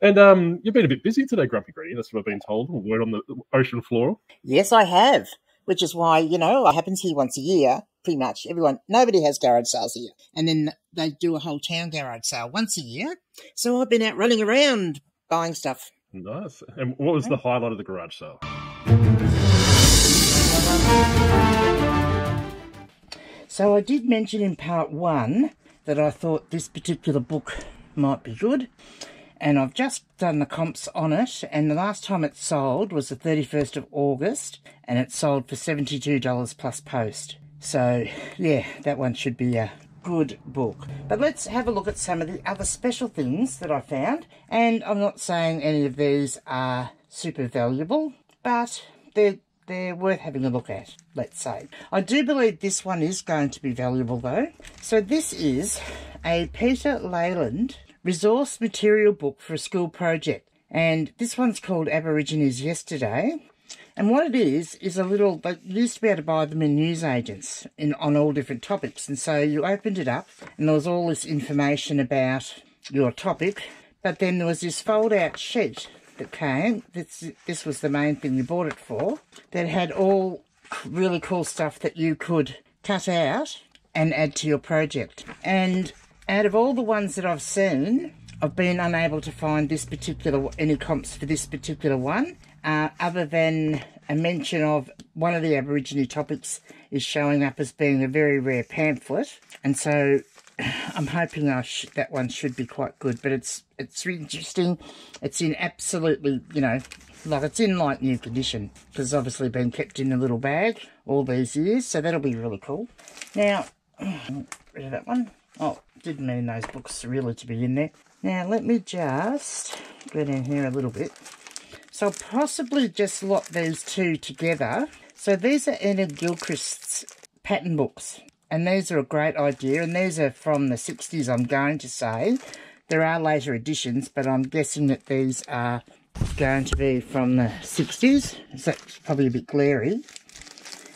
And you've been a bit busy today, Grumpy Granny. That's what I've been told. Word on the ocean floor. Yes, I have. Which is why, you know, it happens here once a year. Pretty much everyone, nobody has garage sales here. And then they do a whole town garage sale once a year. So I've been out running around buying stuff. Nice. And what was the highlight of the garage sale? So I did mention in part 1 that I thought this particular book might be good. And I've just done the comps on it, and the last time it sold was the 31st of August, and it sold for $72 plus post. So, yeah, that one should be a good book. But let's have a look at some of the other special things that I found. And I'm not saying any of these are super valuable, but they're worth having a look at, let's say. I do believe this one is going to be valuable, though. So this is a Peter Leyland resource material book for a school project, and this one's called Aborigines Yesterday. And what it is a little, they used to be able to buy them in newsagents on all different topics, and so you opened it up and there was all this information about your topic, but then there was this fold out sheet that came, this was the main thing you bought it for, that had all really cool stuff that you could cut out and add to your project. And out of all the ones that I've seen, I've been unable to find any comps for this particular one, other than a mention of one of the Aborigine topics is showing up as being a very rare pamphlet, and so I'm hoping that one should be quite good. But it's interesting. It's in absolutely, you know, like it's in like new condition, because it's obviously been kept in a little bag all these years, so that'll be really cool. Now, rid of that one. Oh, didn't mean those books really to be in there. Now, let me just go down here a little bit. So I'll possibly just lot these two together. So these are Enid Gilchrist's pattern books. And these are a great idea. And these are from the 60s, I'm going to say. There are later editions, but I'm guessing that these are going to be from the 60s. So that's probably a bit glary.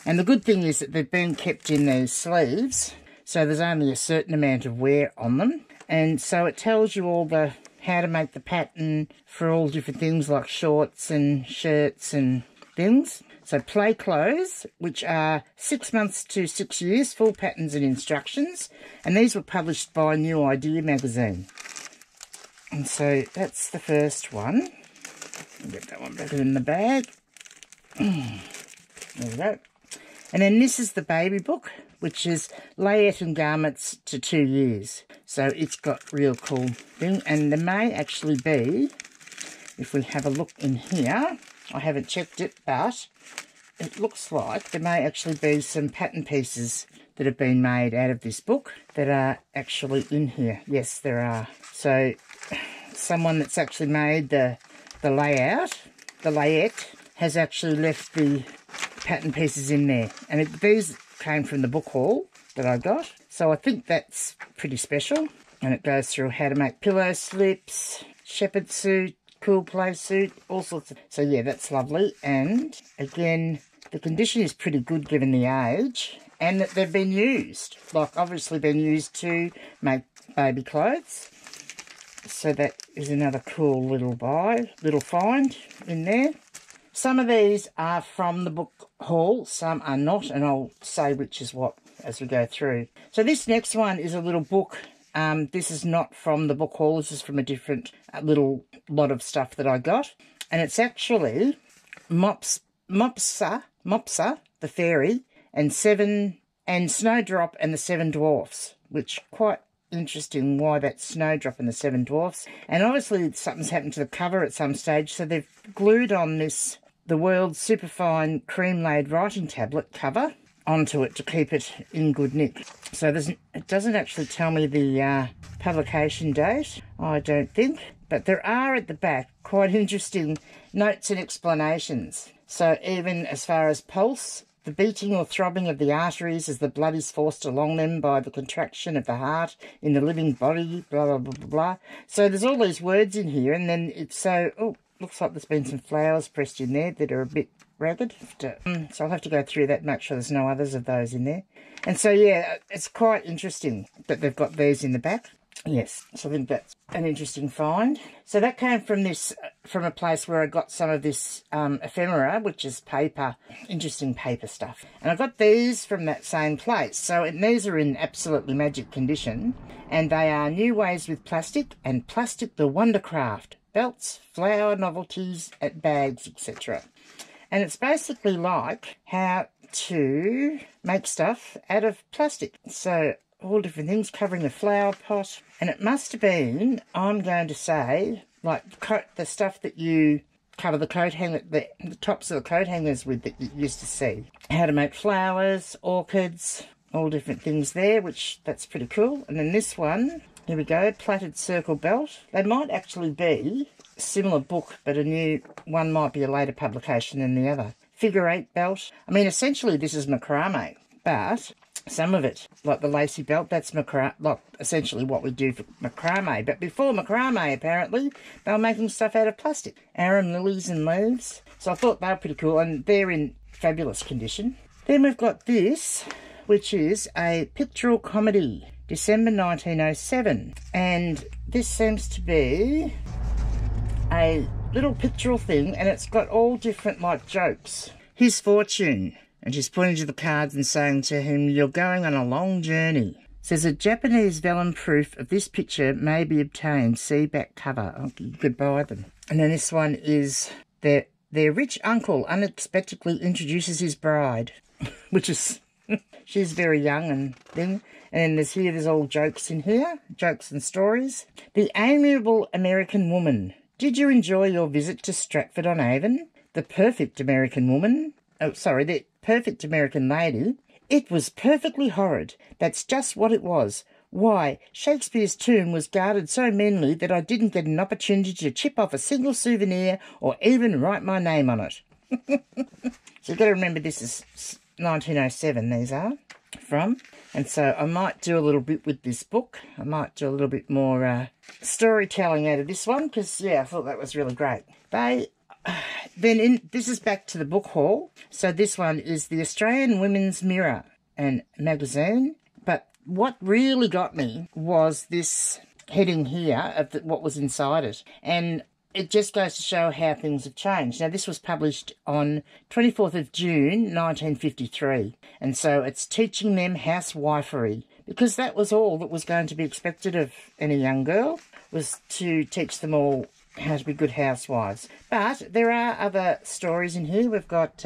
And the good thing is that they've been kept in these sleeves, so there's only a certain amount of wear on them. And so it tells you all how to make the pattern for all different things like shorts and shirts and things. So play clothes, which are 6 months to 6 years, full patterns and instructions. And these were published by New Idea magazine. And so that's the first one. I'll get that one back in the bag. There we go. And then this is the baby book, which is Layette and Garments to 2 years. So it's got real cool thing. And there may actually be, if we have a look in here, I haven't checked it, but it looks like there may actually be some pattern pieces that have been made out of this book that are actually in here. Yes, there are. So someone that's actually made the layout, the layette, has actually left the pattern pieces in there. And these came from the book haul that I got. So I think that's pretty special. And it goes through how to make pillow slips, shepherd suit, cool play suit, all sorts of... So yeah, that's lovely. And again, the condition is pretty good given the age. And that they've been used. Like, obviously been used to make baby clothes. So that is another cool little find in there. Some of these are from the book haul, some are not, and I'll say which is what as we go through. So this next one is a little book. This is not from the book haul, this is from a different little lot of stuff that I got. And it's actually Mopsa, the fairy, and Snowdrop and the Seven Dwarfs, which quite interesting why that's Snowdrop and the Seven Dwarfs. And obviously something's happened to the cover at some stage, so they've glued on the world's superfine cream-laid writing tablet cover onto it to keep it in good nick. So it doesn't actually tell me the publication date, I don't think, but there are at the back quite interesting notes and explanations. So even as far as pulse, the beating or throbbing of the arteries as the blood is forced along them by the contraction of the heart in the living body, blah, blah, blah, blah, blah. So there's all these words in here, and then it's so... Oh, looks like there's been some flowers pressed in there that are a bit ragged. So I'll have to go through that, make sure there's no others of those in there. And so, yeah, it's quite interesting that they've got these in the back. Yes, so I think that's an interesting find. So that came from a place where I got some of this ephemera, which is paper, interesting paper stuff. And I got these from that same place. So these are in absolutely magic condition. And they are New Ways with Plastic and Plastic the Wondercraft. Belts, flower novelties, bags, etc. And it's basically like how to make stuff out of plastic. So all different things, covering the flower pot. And it must have been, I'm going to say, like the stuff that you cover the coat hanger, the tops of the coat hangers with that you used to see. How to make flowers, orchids, all different things there, which that's pretty cool. And then this one, here we go, plaited circle belt. They might actually be a similar book, but a new one might be a later publication than the other. Figure 8 belt. I mean, essentially this is macrame, but some of it, like the lacy belt, that's like essentially what we do for macrame. But before macrame, apparently, they were making stuff out of plastic. Arum lilies and leaves. So I thought they were pretty cool, and they're in fabulous condition. Then we've got this, which is a pictorial comedy, December 1907. And this seems to be a little pictorial thing, and it's got all different, like, jokes. His fortune. And she's pointing to the cards and saying to him, "You're going on a long journey." Says a Japanese vellum proof of this picture may be obtained. See back cover. Oh, you could buy them. And then this one is their rich uncle unexpectedly introduces his bride, which is she's very young and thing. And there's all jokes in here, jokes and stories. The amiable American woman. Did you enjoy your visit to Stratford-on-Avon? The perfect American woman. Oh, sorry, the perfect American lady. It was perfectly horrid. That's just what it was. Why, Shakespeare's tomb was guarded so meanly that I didn't get an opportunity to chip off a single souvenir or even write my name on it. So you've got to remember this is 1907, these are from. And so I might do a little bit with this book. I might do a little bit more storytelling out of this one because, yeah, I thought that was really great. This is back to the book haul. So this one is the Australian Women's Mirror and magazine. But what really got me was this heading here of what was inside it. And it just goes to show how things have changed. Now, this was published on 24th of June, 1953. And so it's teaching them housewifery, because that was all that was going to be expected of any young girl, was to teach them all how to be good housewives. But there are other stories in here. We've got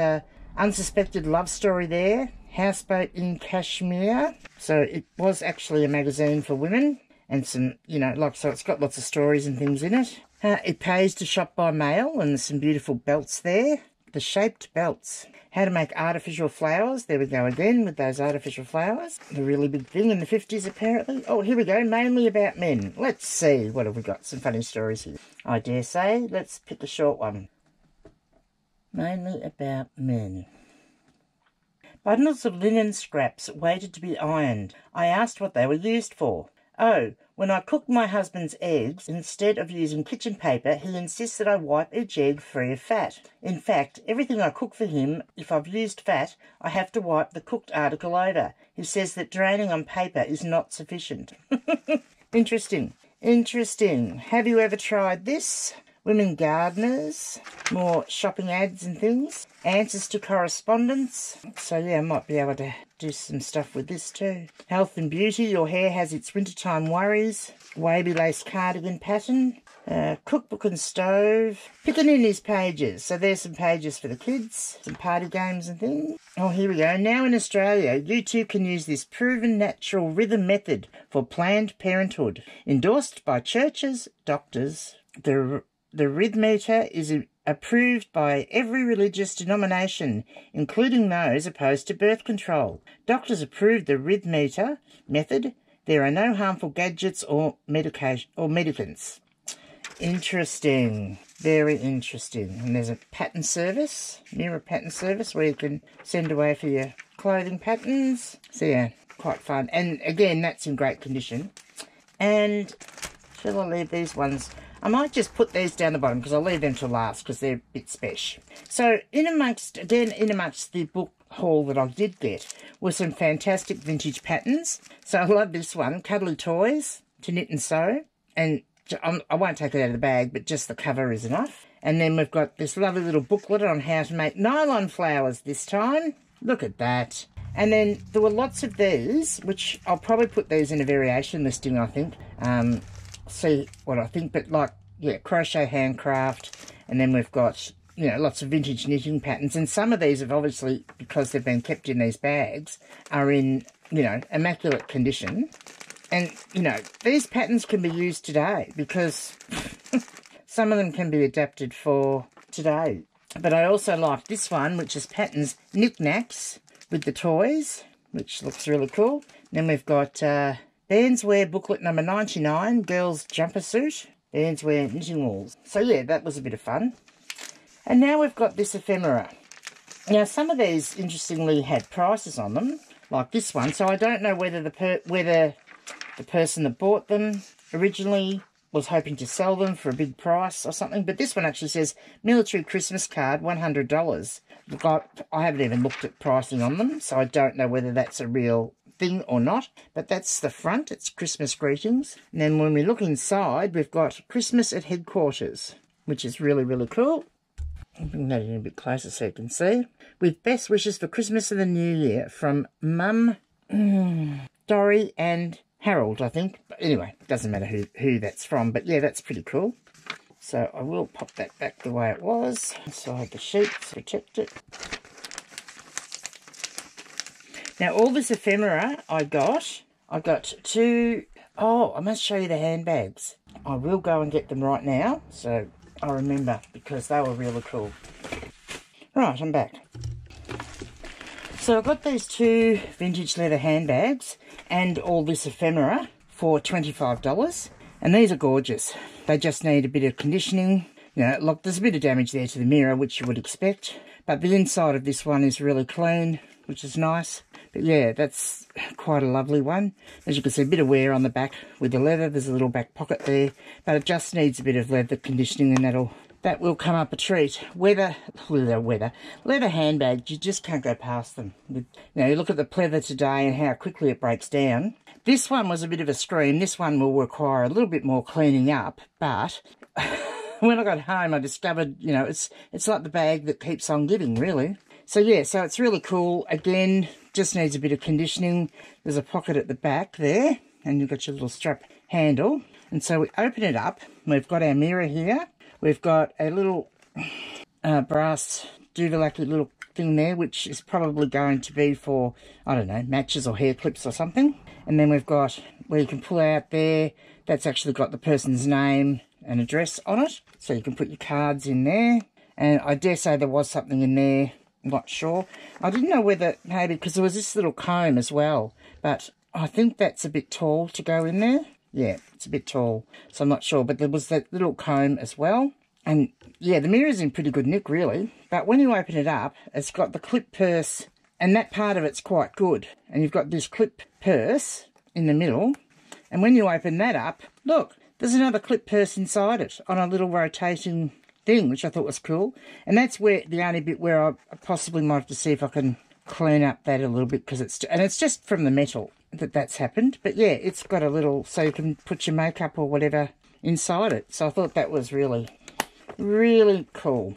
Unsuspected Love Story there, Houseboat in Kashmir. So it was actually a magazine for women, and some, so it's got lots of stories and things in it. It pays to shop by mail, and there's some beautiful belts there. The shaped belts. How to make artificial flowers. There we go again with those artificial flowers. The really big thing in the 50s, apparently. Oh, here we go. Mainly about men. Let's see. What have we got? Some funny stories here, I dare say. Let's pick a short one. Mainly about men. Bundles of linen scraps waited to be ironed. I asked what they were used for. Oh, when I cook my husband's eggs, instead of using kitchen paper, he insists that I wipe each egg free of fat. In fact, everything I cook for him, if I've used fat, I have to wipe the cooked article over. He says that draining on paper is not sufficient. Interesting. Interesting. Have you ever tried this? Women gardeners, more shopping ads and things. Answers to correspondence. So yeah, I might be able to do some stuff with this too. Health and beauty. Your hair has its wintertime worries. Wavy lace cardigan pattern. Cookbook and stove. Piccaninny's pages. So there's some pages for the kids. Some party games and things. Oh, here we go. Now in Australia, you too can use this proven natural rhythm method for Planned Parenthood. Endorsed by churches, doctors. The rhythmeter is approved by every religious denomination, including those opposed to birth control. Doctors approve the rhythmeter method. There are no harmful gadgets or medicants. Interesting. Very interesting. And there's a pattern service, mirror pattern service, where you can send away for your clothing patterns. So yeah, quite fun. And again, that's in great condition. And shall I leave these ones? I might just put these down the bottom because I'll leave them to last because they're a bit special. So in amongst the book haul that I did get were some fantastic vintage patterns. So I love this one, Cuddly Toys to Knit and Sew. And I won't take it out of the bag, but just the cover is enough. And then we've got this lovely little booklet on how to make nylon flowers this time. Look at that. And then there were lots of these, which I'll probably put these in a variation listing, I think. See what I think, but like, yeah, crochet handcraft. And then we've got, you know, lots of vintage knitting patterns. And some of these have obviously, because they've been kept in these bags, are in, you know, immaculate condition. And, you know, these patterns can be used today because some of them can be adapted for today. But I also like this one, which is Patterns Knickknacks with the toys, which looks really cool. Then we've got Bandswear booklet number 99, Girls Jumper Suit, Bandswear Knitting Walls. So yeah, that was a bit of fun. And now we've got this ephemera. Now some of these, interestingly, had prices on them, like this one. So I don't know whether the person that bought them originally was hoping to sell them for a big price or something. But this one actually says, Military Christmas Card, $100. Look, I haven't even looked at pricing on them, so I don't know whether that's a real thing or not. But that's the front. It's Christmas greetings. And then when we look inside, we've got Christmas at Headquarters, which is really, really cool. I'll bring that in a bit closer so you can see. With best wishes for Christmas and the New Year from Mum, Dory and Harold, I think. But anyway, it doesn't matter who that's from. But yeah, that's pretty cool. So I will pop that back the way it was. Inside the sheet to protect it. Now all this ephemera I got two... Oh, I must show you the handbags. I will go and get them right now. So I remember because they were really cool. Right, I'm back. So I got these two vintage leather handbags and all this ephemera for $25. And these are gorgeous. They just need a bit of conditioning. You know, look, there's a bit of damage there to the mirror, which you would expect. But the inside of this one is really clean, which is nice. But yeah, that's quite a lovely one. As you can see, a bit of wear on the back with the leather. There's a little back pocket there. But it just needs a bit of leather conditioning and that will come up a treat. Leather handbags, you just can't go past them. You know, you look at the pleather today and how quickly it breaks down. This one was a bit of a scream. This one will require a little bit more cleaning up, but when I got home I discovered, you know, it's like the bag that keeps on giving, really. So yeah, so it's really cool. Again, just needs a bit of conditioning. There's a pocket at the back there, and you've got your little strap handle. And so we open it up. We've got our mirror here. We've got a little brass duvalacky little thing there, which is probably going to be for, I don't know, matches or hair clips or something. And then we've got where you can pull out there. That's actually got the person's name and address on it. So you can put your cards in there. And I dare say there was something in there. I'm not sure. I didn't know whether, maybe, because there was this little comb as well. But I think that's a bit tall to go in there. Yeah, it's a bit tall, so I'm not sure. But there was that little comb as well. And yeah, the mirror's in pretty good nick, really. But when you open it up, it's got the clip purse, and that part of it's quite good. And you've got this clip purse in the middle. And when you open that up, look, there's another clip purse inside it on a little rotating thing, which I thought was cool. And that's where the only bit where I possibly might have to see if I can clean up that a little bit, because it's just from the metal that's happened. But yeah, it's got a little, so you can put your makeup or whatever inside it. So I thought that was really, really cool.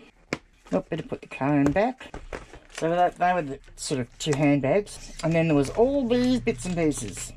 Oh, better put the comb back. So they were the sort of two handbags. And then there was all these bits and pieces.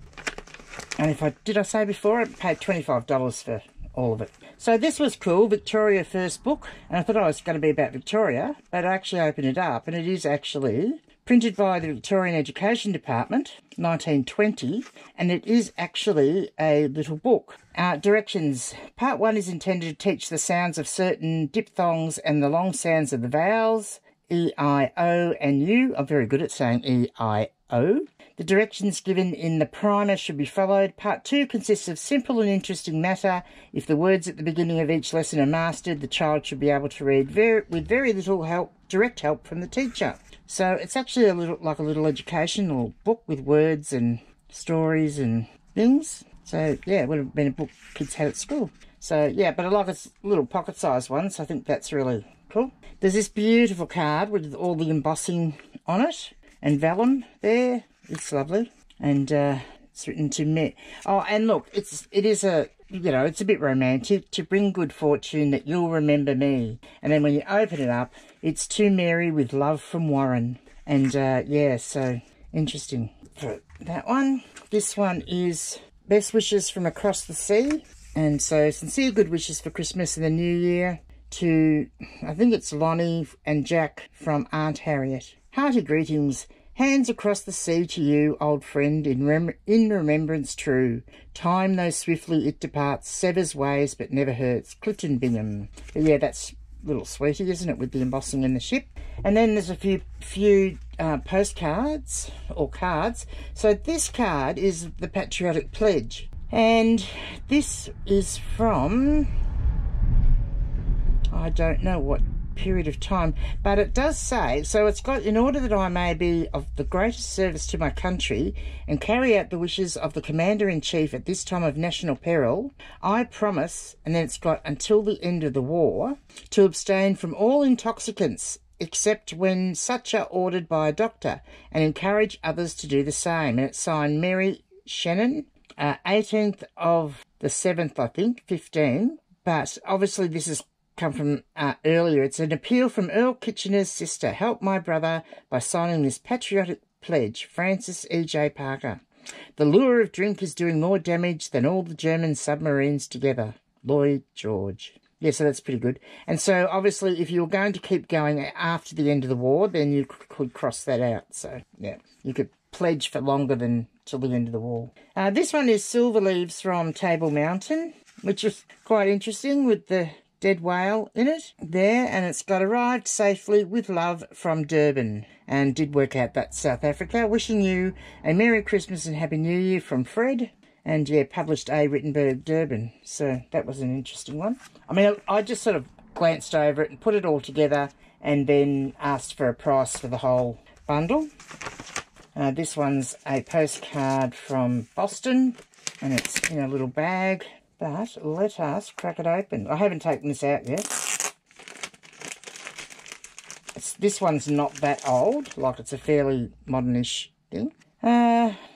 And did I say before, I paid $25 for all of it. So this was cool, Victoria First Book. And I thought I was going to be about Victoria, but I actually opened it up, and it is actually printed by the Victorian Education Department, 1920, and it is actually a little book. Directions. Part 1 is intended to teach the sounds of certain diphthongs and the long sounds of the vowels, E, I, O, and U. I'm very good at saying E, I, O. The directions given in the primer should be followed. Part 2 consists of simple and interesting matter. If the words at the beginning of each lesson are mastered, the child should be able to read with very little help, direct help from the teacher. So it's actually like a little educational book with words and stories and things. So yeah, it would have been a book kids had at school. So, yeah, but I like its little pocket-sized one, so I think that's really cool. There's this beautiful card with all the embossing on it and vellum there. It's lovely. And it's written to me. Oh, and look, it is a, you know, it's a bit romantic. To bring good fortune that you'll remember me. And then when you open it up, it's to Mary with love from Warren. And, yeah, so interesting for that one. This one is best wishes from across the sea. And so sincere good wishes for Christmas and the New Year to, I think it's Lonnie and Jack from Aunt Harriet. Hearty greetings. Hands across the sea to you, old friend, in remembrance true. Time though swiftly it departs, severs ways but never hurts. Clifton Bingham. But yeah, that's a little sweetie, isn't it, with the embossing in the ship. And then there's a few postcards or cards. So this card is the Patriotic Pledge. And this is from, I don't know what period of time, but it does say, so it's got, in order that I may be of the greatest service to my country and carry out the wishes of the Commander-in-Chief at this time of national peril, I promise, and then it's got until the end of the war, to abstain from all intoxicants except when such are ordered by a doctor, and encourage others to do the same. And it's signed Mary Shannon, 18th of the 7th, I think, 15. But obviously this has come from earlier. It's an appeal from Earl Kitchener's sister. Help my brother by signing this patriotic pledge. Francis E.J. Parker. The lure of drink is doing more damage than all the German submarines together. Lloyd George. Yeah, so that's pretty good. And so, obviously, if you were going to keep going after the end of the war, then you could cross that out. So, yeah, you could pledge for longer than till the end of the war. This one is Silver Leaves from Table Mountain, which is quite interesting with the dead whale in it there. And it's got arrived safely with love from Durban. And did work out that South Africa. Wishing you a Merry Christmas and Happy New Year from Fred. And, yeah, published A. Rittenberg, Durban. So that was an interesting one. I mean, I just sort of glanced over it and put it all together and then asked for a price for the whole bundle. This one's a postcard from Boston, and it's in a little bag. But let us crack it open. I haven't taken this out yet. This one's not that old, like it's a fairly modernish thing.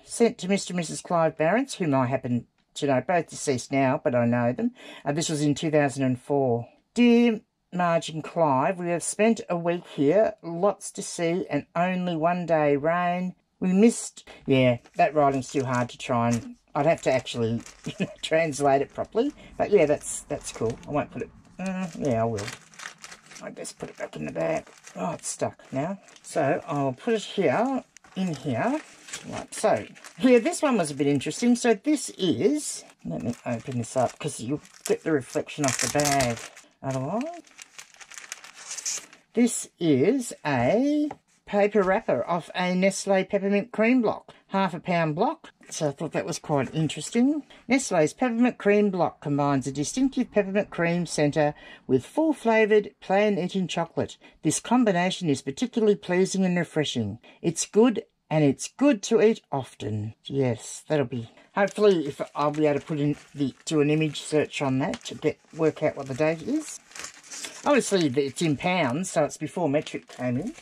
Sent to Mr. and Mrs. Clive Barrett, whom I happen to know, both deceased now, but I know them. This was in 2004. Dear Marge and Clive, we have spent a week here, lots to see, and only one day rain. We missed... Yeah, that writing's too hard to try and... I'd have to actually translate it properly. But yeah, that's cool. I won't put it... yeah, I will. I guess put it back in the bag. Oh, it's stuck now. So I'll put it here, in here. Right, so, yeah, this one was a bit interesting. So this is, let me open this up because you'll get the reflection off the bag otherwise. This is a paper wrapper off a Nestle peppermint cream block, half a pound block. So I thought that was quite interesting. Nestle's peppermint cream block combines a distinctive peppermint cream centre with full flavoured, plain eating chocolate. This combination is particularly pleasing and refreshing. It's good. And it's good to eat often. Yes, that'll be... Hopefully, if I'll be able to put in do an image search on that to work out what the date is. Obviously, it's in pounds, so it's before metric came in.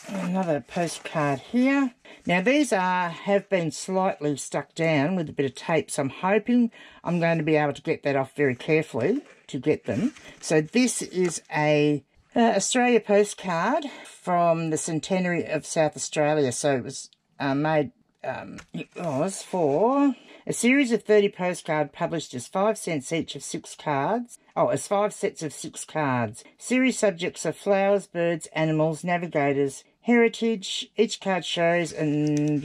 Another postcard here. Now, these have been slightly stuck down with a bit of tape, so I'm hoping I'm going to be able to get that off very carefully to get them. So this is a... Australia postcard from the centenary of South Australia. So it was made, it was for a series of 30 postcards published as 5 cents each of 6 cards. Oh, as 5 sets of 6 cards. Series subjects are flowers, birds, animals, navigators, heritage. Each card shows and...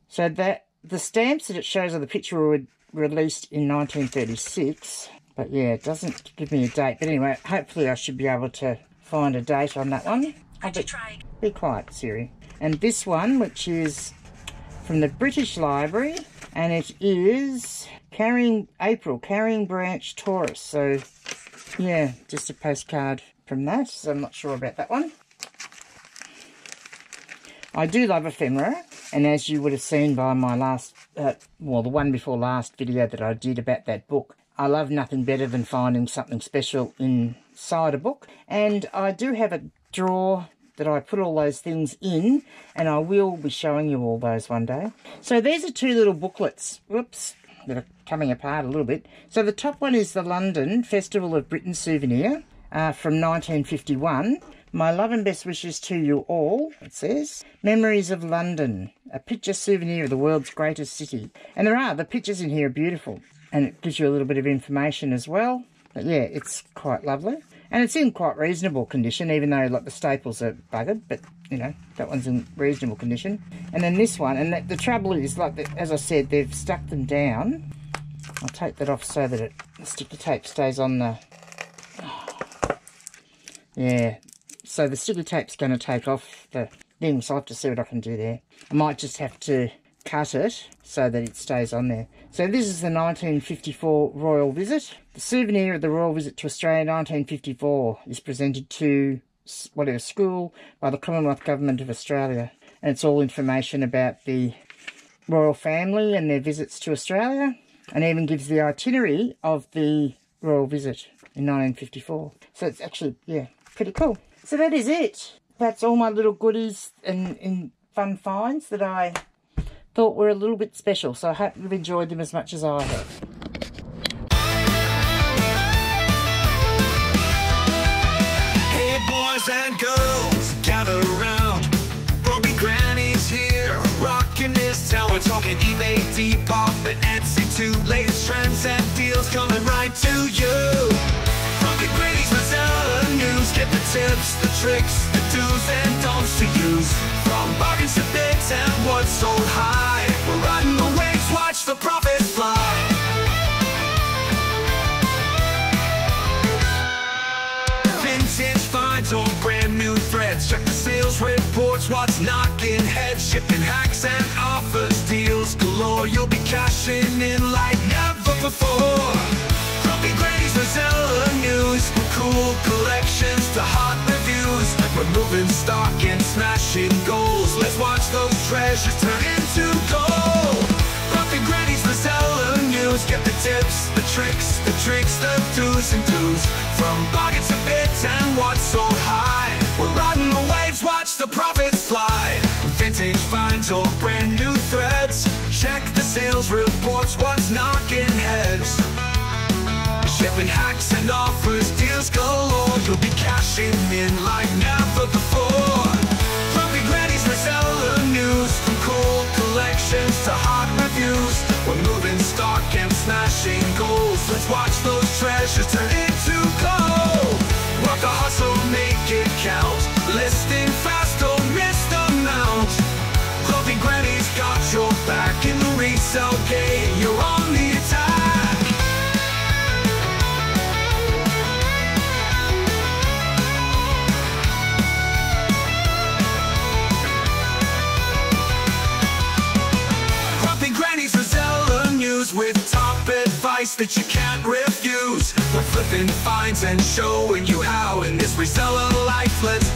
So that the stamps that it shows on the picture were released in 1936. But yeah, it doesn't give me a date. But anyway, hopefully I should be able to find a date on that one. Be quiet, Siri. And this one, which is from the British Library, and it is Carrying Branch, Taurus. So yeah, just a postcard from that. So I'm not sure about that one. I do love ephemera, and as you would have seen by my last, well, the one before last video that I did about that book, I love nothing better than finding something special inside a book. And I do have a drawer that I put all those things in, and I will be showing you all those one day. So there's the two little booklets, whoops, that are coming apart a little bit. So the top one is the London Festival of Britain souvenir from 1951. My love and best wishes to you all, it says. Memories of London, a picture souvenir of the world's greatest city. And the pictures in here are beautiful. And it gives you a little bit of information as well. But yeah, it's quite lovely. And it's in quite reasonable condition, even though like the staples are buggered. But, you know, that one's in reasonable condition. And then this one, and the trouble is, like, as I said, they've stuck them down. I'll take that off so that the sticky tape stays on the... Yeah, so the sticky tape's going to take off the thing, so I'll have to see what I can do there. I might just have to cut it so that it stays on there. So this is the 1954 royal visit. The souvenir of the royal visit to Australia 1954 is presented to whatever school by the Commonwealth Government of Australia. And it's all information about the royal family and their visits to Australia, and even gives the itinerary of the royal visit in 1954. So it's actually, yeah, pretty cool. So that is it. That's all my little goodies and fun finds that I thought were a little bit special. So I hope you've enjoyed them as much as I have. Hey boys and girls, gather around. Bobby Granny's here, rocking this town. We're talking eBay, Depop, and Etsy too. Latest trends and deals coming right to you. Bobby Granny's Mazella News. Get the tips, the tricks, the do's and don'ts to use. From bargains to bids and what's sold high. We're riding the waves, watch the profits fly. Vintage finds on brand new threads. Check the sales reports, what's knocking heads. Shipping hacks and offers, deals galore. You'll be cashing in like never before. Grumpy Granny's Mazella News. From cool collections to hot reviews. We're moving stock and smashing goals. Let's watch those treasures turn into gold. Grumpy Granny's Mazella News. Get the tips, the tricks, the do's and do's. From bargains to bids and what's sold high. We're riding the waves, watch the profits fly. Vintage finds or brand new threads. Check the sales reports, what's knocking heads. Shipping hacks and offers, deals galore. You'll be cashing in like never before. Grumpy Granny's Mazella News. From cool collections to hot reviews. We're moving stock and smashing goals. Let's watch those treasures turn into gold. Work the hustle, make it count. Listing fast, don't miss the mount. Grumpy Granny's got your back in the resale game. You're on the attack. With top advice that you can't refuse. We're flipping finds and showing you how in this reseller life. Let's